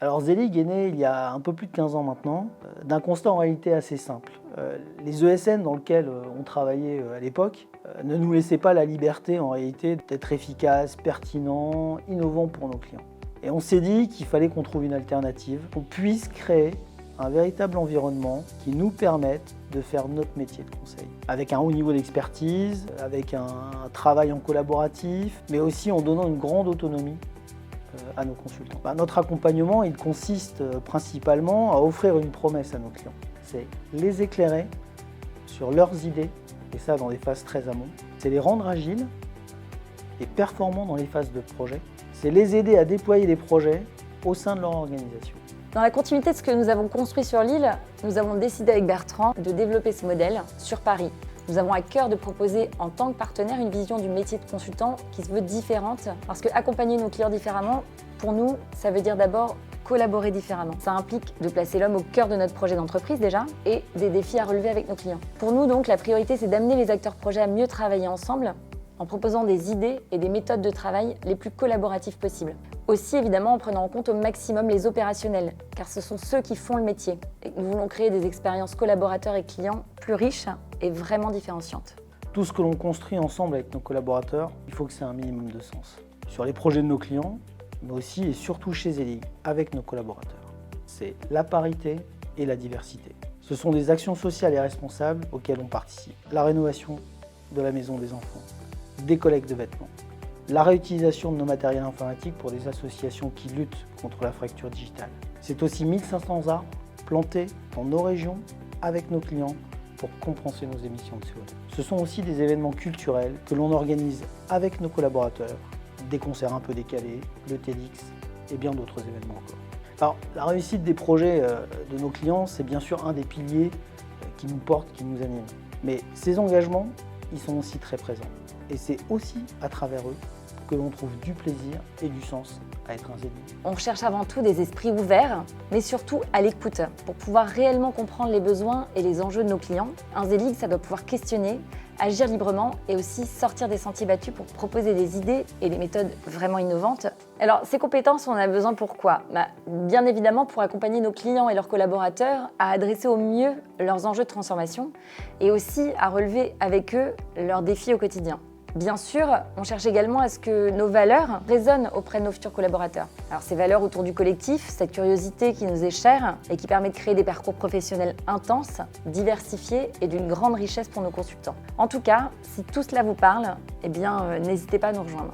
Alors Zelig est né il y a un peu plus de 15 ans maintenant, d'un constat en réalité assez simple. Les ESN dans lesquels on travaillait à l'époque ne nous laissaient pas la liberté en réalité d'être efficaces, pertinents, innovants pour nos clients. Et on s'est dit qu'il fallait qu'on trouve une alternative, qu'on puisse créer un véritable environnement qui nous permette de faire notre métier de conseil. Avec un haut niveau d'expertise, avec un travail en collaboratif, mais aussi en donnant une grande autonomie à nos consultants. Notre accompagnement, il consiste principalement à offrir une promesse à nos clients. C'est les éclairer sur leurs idées, et ça dans des phases très amont. C'est les rendre agiles et performants dans les phases de projet. C'est les aider à déployer des projets au sein de leur organisation. Dans la continuité de ce que nous avons construit sur l'île, nous avons décidé avec Bertrand de développer ce modèle sur Paris. Nous avons à cœur de proposer en tant que partenaire une vision du métier de consultant qui se veut différente parce que accompagner nos clients différemment, pour nous, ça veut dire d'abord collaborer différemment. Ça implique de placer l'homme au cœur de notre projet d'entreprise déjà et des défis à relever avec nos clients. Pour nous donc, la priorité c'est d'amener les acteurs projets à mieux travailler ensemble en proposant des idées et des méthodes de travail les plus collaboratives possibles. Aussi évidemment en prenant en compte au maximum les opérationnels, car ce sont ceux qui font le métier. Et nous voulons créer des expériences collaborateurs et clients plus riches et vraiment différenciantes. Tout ce que l'on construit ensemble avec nos collaborateurs, il faut que c'est un minimum de sens. Sur les projets de nos clients, mais aussi et surtout chez Zelig, avec nos collaborateurs. C'est la parité et la diversité. Ce sont des actions sociales et responsables auxquelles on participe. La rénovation de la maison des enfants, des collectes de vêtements, la réutilisation de nos matériels informatiques pour des associations qui luttent contre la fracture digitale. C'est aussi 1500 arbres plantés dans nos régions avec nos clients pour compenser nos émissions de CO2. Ce sont aussi des événements culturels que l'on organise avec nos collaborateurs, des concerts un peu décalés, le TEDx et bien d'autres événements encore. Alors, la réussite des projets de nos clients, c'est bien sûr un des piliers qui nous portent, qui nous animent. Mais ces engagements, ils sont aussi très présents. Et c'est aussi à travers eux que l'on trouve du plaisir et du sens à être un Zelig. On cherche avant tout des esprits ouverts, mais surtout à l'écoute, pour pouvoir réellement comprendre les besoins et les enjeux de nos clients. Un Zelig, ça doit pouvoir questionner, agir librement et aussi sortir des sentiers battus pour proposer des idées et des méthodes vraiment innovantes. Alors, ces compétences, on en a besoin pour quoi ? Bien évidemment pour accompagner nos clients et leurs collaborateurs à adresser au mieux leurs enjeux de transformation et aussi à relever avec eux leurs défis au quotidien. Bien sûr, on cherche également à ce que nos valeurs résonnent auprès de nos futurs collaborateurs. Alors ces valeurs autour du collectif, cette curiosité qui nous est chère et qui permet de créer des parcours professionnels intenses, diversifiés et d'une grande richesse pour nos consultants. En tout cas, si tout cela vous parle, n'hésitez pas à nous rejoindre.